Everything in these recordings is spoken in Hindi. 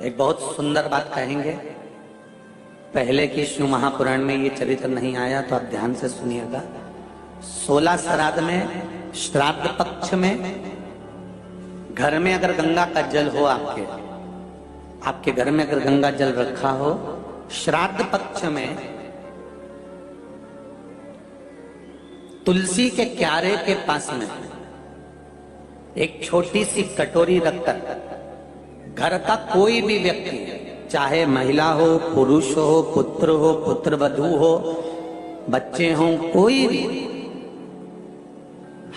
एक बहुत सुंदर बात कहेंगे। पहले की शिव महापुराण में ये चरित्र नहीं आया तो आप ध्यान से सुनिएगा। 16 श्राद्ध में, श्राद्ध पक्ष में, घर में अगर गंगा का जल हो, आपके घर में अगर गंगा जल रखा हो, श्राद्ध पक्ष में तुलसी के क्यारे के पास में एक छोटी सी कटोरी रखकर घर का कोई भी व्यक्ति, चाहे महिला हो, पुरुष हो, पुत्र हो, पुत्र वधू हो, बच्चे हों, कोई भी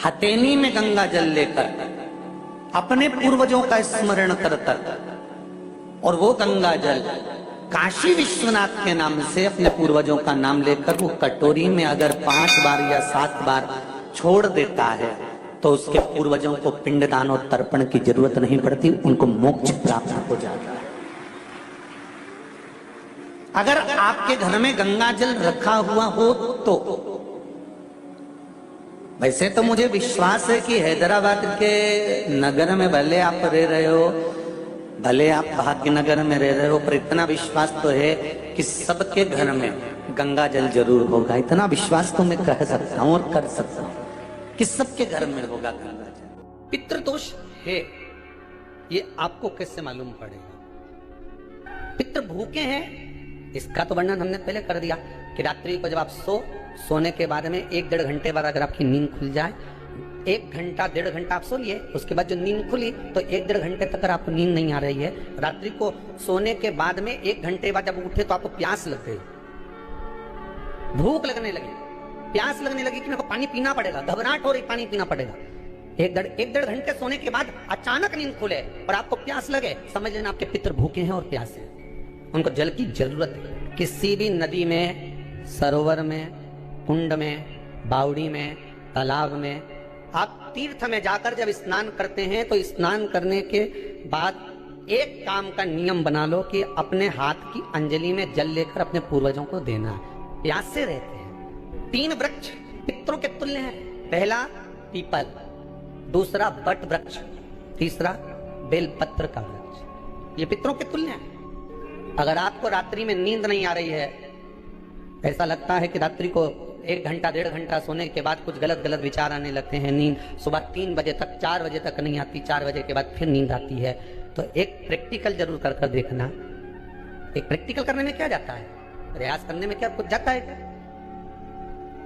हथेली में गंगा जल लेकर अपने पूर्वजों का स्मरण करता और वो गंगा जल काशी विश्वनाथ के नाम से अपने पूर्वजों का नाम लेकर वो कटोरी में अगर 5 बार या 7 बार छोड़ देता है तो उसके पूर्वजों को पिंडदान और तर्पण की जरूरत नहीं पड़ती, उनको मोक्ष प्राप्त हो जाता है। अगर आपके घर में गंगा जल रखा हुआ हो तो वैसे तो मुझे विश्वास है कि हैदराबाद के नगर में भले आप रह रहे हो, भले आप भाग्यनगर में रह रहे हो, पर इतना विश्वास तो है कि सबके घर में गंगा जल जरूर होगा। इतना विश्वास तो मैं कह सकता हूं और कर सकता हूं कि सबके घर में होगा गंगा जल। पितृदोष है ये आपको कैसे मालूम पड़ेगा? पितृ भूखे हैं इसका तो वर्णन हमने पहले कर दिया कि रात्रि को जब आप सोने के बाद में 1-1.5 घंटे बाद अगर आपकी नींद खुल जाए, 1 घंटा 1.5 घंटा आप सो लिए, उसके बाद जो नींद खुली तो 1-1.5 घंटे तक अगर आपको नींद नहीं आ रही है, रात्रि को सोने के बाद में 1 घंटे बाद जब उठे तो आपको प्यास लग गई, भूख लगने लगी, प्यास लगने लगी कि मेरे को पानी पीना पड़ेगा, घबराहट हो रही, पानी पीना पड़ेगा। 1-1.5 घंटे सोने के बाद अचानक नींद खुले और आपको प्यास लगे, समझ लेना आपके पितृ भूखे हैं और प्यासे हैं, उनको जल की जरूरत है। किसी भी नदी में, सरोवर में, कुंड में, बावड़ी में, तालाब में, आप तीर्थ में जाकर जब स्नान करते हैं तो स्नान करने के बाद एक काम का नियम बना लो कि अपने हाथ की अंजलि में जल लेकर अपने पूर्वजों को देना है। प्यासे रहते हैं। 3 वृक्ष पितरों के तुल्य हैं। पहला पीपल, दूसरा बट वृक्ष, तीसरा बेलपत्र का वृक्ष। ये पितरों के तुल्य हैं। अगर आपको रात्रि में नींद नहीं आ रही है, ऐसा लगता है कि रात्रि को 1 घंटा 1.5 घंटा सोने के बाद कुछ गलत विचार आने लगते हैं, नींद सुबह 3 बजे तक, 4 बजे तक नहीं आती, 4 बजे के बाद फिर नींद आती है, तो एक प्रैक्टिकल जरूर कर देखना। एक प्रैक्टिकल करने में क्या जाता है? प्रयास करने में क्या कुछ जाता है?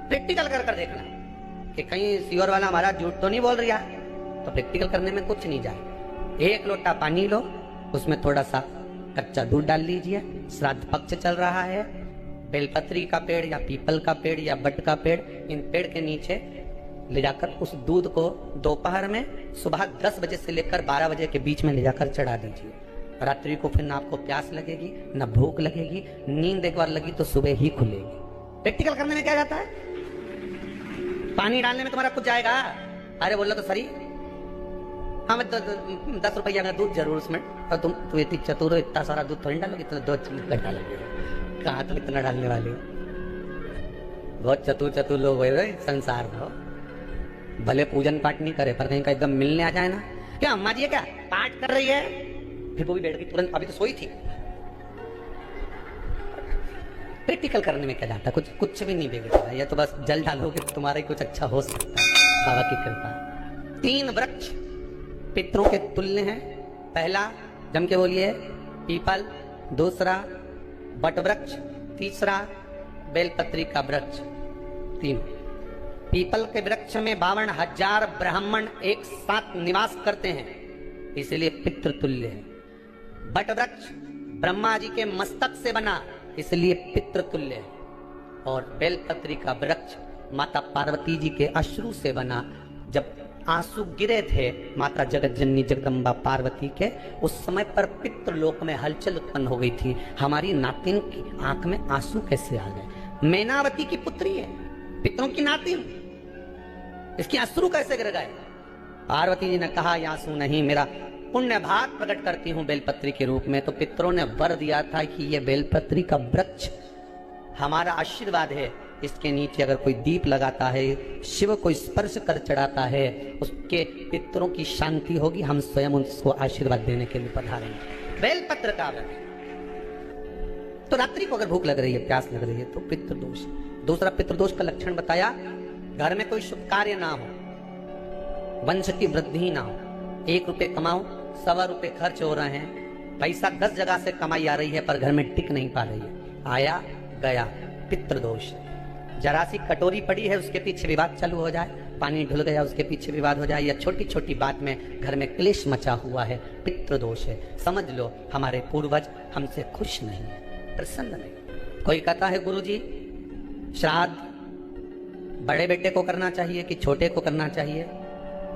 प्रैक्टिकल कर देखना कि कहीं सीवर वाला हमारा झूठ तो नहीं बोल रहा, तो प्रैक्टिकल करने में कुछ नहीं जाए। 1 लोटा पानी लो, उसमें थोड़ा सा कच्चा दूध डाल लीजिए, श्राद्ध पक्ष चल रहा है, बेलपत्री का पेड़ या पीपल का पेड़ या बट का पेड़, इन पेड़ के नीचे ले जाकर उस दूध को दोपहर में सुबह 10 बजे से लेकर 12 बजे के बीच में ले जाकर चढ़ा दीजिए। रात्रि को फिर ना आपको प्यास लगेगी, ना भूख लगेगी, नींद एक बार लगी तो सुबह ही खुलेगी। प्रैक्टिकल करने में क्या जाता है? पानी डालने में तुम्हारा कुछ जाएगा? अरे बोलो तो सही, हाँ मैं 10 रुपया का दूध जरूर उसमें, और तुम इतनी चतुर हो, इतना सारा दूध थोड़ी डालोगे, इतना 2 चम्मच डालोगे, कहाँ तुम इतना डालने वाले हो? बहुत चतुर लोग हो संसार में। भले पूजन पाठ नहीं करे पर कहीं का एकदम मिलने आ जाए ना, क्या अम्मा जी है क्या पाठ कर रही है, फिर वो भी बैठ गई तुरंत, अभी तो सोई थी। प्रैक्टिकल करने में क्या जाता है? कुछ भी नहीं बिगड़ता, या तो बस जल डालोगे तो तुम्हारा ही कुछ अच्छा हो सकता है, बाबा की कृपा। 3 वृक्ष पितरों के तुल्य हैं। पहला जम के बोलिए पीपल, दूसरा बट वृक्ष, तीसरा बेलपत्री का वृक्ष। 3 पीपल के वृक्ष में 52,000 ब्राह्मण एक साथ निवास करते हैं, इसलिए पितृ तुल्य है। बट वृक्ष ब्रह्मा जी के मस्तक से बना, इसलिए पितृ तुल्य है। और बेलपत्री का वृक्ष माता पार्वती जी के अश्रु से बना। जब आंसू गिरे थे माता जगत जननी जगदम्बा पार्वती के, उस समय पर पितृलोक में हलचल उत्पन्न हो गई थी। हमारी नातिन की आंख में आंसू कैसे आ गए? मैनावती की पुत्री है, पितरों की नातिन, इसकी अश्रु कैसे गिर गए? पार्वती जी ने कहा ये आंसू नहीं, मेरा पुण्य भाग प्रकट करती हूँ बेलपत्री के रूप में। तो पितरों ने वर दिया था कि ये बेलपत्री का वृक्ष हमारा आशीर्वाद है, इसके नीचे अगर कोई दीप लगाता है, शिव को स्पर्श कर चढ़ाता है, उसके पितरों की शांति होगी, हम स्वयं उसको आशीर्वाद देने के लिए पधारेंगे। बेलपत्र का व्रत। तो रात्रि को अगर भूख लग रही है, प्यास लग रही है, तो पितृदोष। दूसरा पितृदोष का लक्षण बताया, घर में कोई शुभ कार्य ना हो, वंश की वृद्धि ना हो, 1 रुपए कमाओ, 1.25 रुपए खर्च हो रहे हैं, पैसा 10 जगह से कमाई आ रही है पर घर में टिक नहीं पा रही है, आया गया, पितृदोष। जरा सी कटोरी पड़ी है उसके पीछे विवाद चालू हो जाए, पानी ढुल गया उसके पीछे विवाद हो जाए, या छोटी छोटी बात में घर में क्लेश मचा हुआ है, पितृदोष है। समझ लो हमारे पूर्वज हमसे खुश नहीं, प्रसन्न नहीं। कोई कहता है गुरुजी श्राद्ध बड़े बेटे को करना चाहिए कि छोटे को करना चाहिए?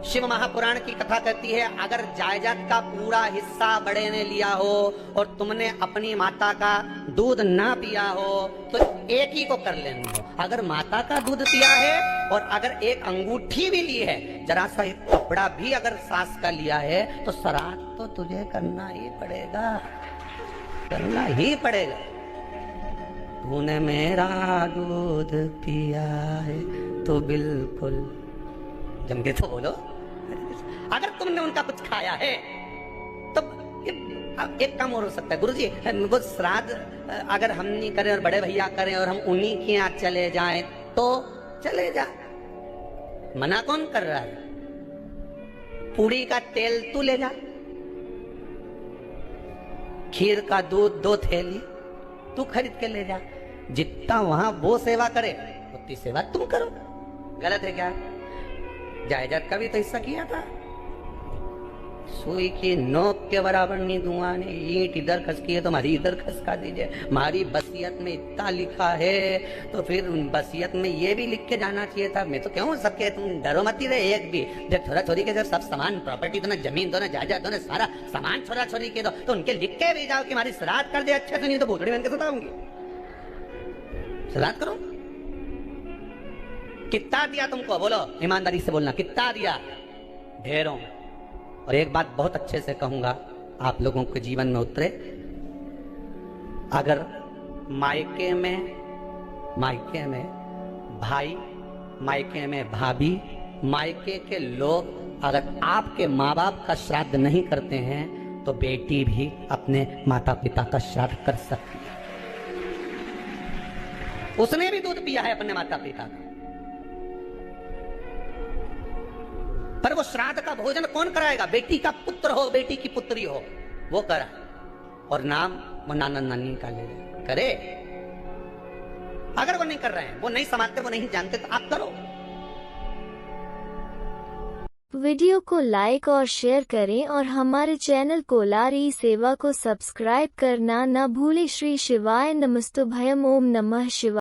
शिव महापुराण की कथा कहती है, अगर जायदाद का पूरा हिस्सा बड़े ने लिया हो और तुमने अपनी माता का दूध ना पिया हो तो एक ही को कर लेना हो। अगर माता का दूध पिया है और अगर एक अंगूठी भी ली है, जरा सा एक कपड़ा भी अगर सास का लिया है, तो श्राद्ध तो तुझे करना ही पड़ेगा, करना ही पड़ेगा। तूने मेरा दूध पिया है तो बिल्कुल जम के तो बोलो। अगर तुमने उनका कुछ खाया है तो एक काम और हो सकता है, गुरुजी वो श्राद्ध अगर हम नहीं करें और बड़े भैया करें और हम उन्हीं के यहाँ चले जाएं तो चले जा, मना कौन कर रहा है? पूड़ी का तेल तू ले जा, खीर का दूध 2 थैली तू खरीद के ले जा, जितना वहां वो सेवा करे उतनी सेवा तुम करो। गलत है क्या? जायदाद का भी तो हिस्सा किया था। सुई की नोक के बराबर नहीं दूंगा ने, ईंट इधर खसकी है तो हमारी इधर खसका दीजिए। हमारी बसियत में इतना लिखा है तो फिर बसियत में ये भी लिख के जाना चाहिए था। मैं तो क्यों सबके, तुम डरो मत रहे एक भी। जब छोरा छोरी के जब सब सामान प्रॉपर्टी दो ना, जमीन दो ना, जायदाद दो ना, सारा सामान छोरा छोरी के दो, तो उनके लिख के भी जाओ कि हमारी श्राद्ध कर दे अच्छे से, नहीं तो भूतड़ी बन के सुताऊंगी। श्राद्ध करो। कितना दिया तुमको? बोलो ईमानदारी से बोलना, कितना दिया? ढेरों। और एक बात बहुत अच्छे से कहूंगा, आप लोगों के जीवन में उतरे। अगर मायके में भाई, मायके में भाभी, मायके के लोग अगर आपके माँ बाप का श्राद्ध नहीं करते हैं तो बेटी भी अपने माता पिता का श्राद्ध कर सकती है। उसने भी दूध पिया है अपने माता पिता का, पर वो श्राद्ध का भोजन कौन कराएगा? बेटी का पुत्र हो, बेटी की पुत्री हो, वो करा। और नाम वो नाना नानी का ले करे। अगर वो नहीं कर रहे हैं, वो नहीं समझते, वो नहीं जानते, तो आप करो। वीडियो को लाइक और शेयर करें और हमारे चैनल कोलार ई सेवा को सब्सक्राइब करना न भूलें। श्री शिवाय नमस्तुभ्यम। ओम नमः शिवाय।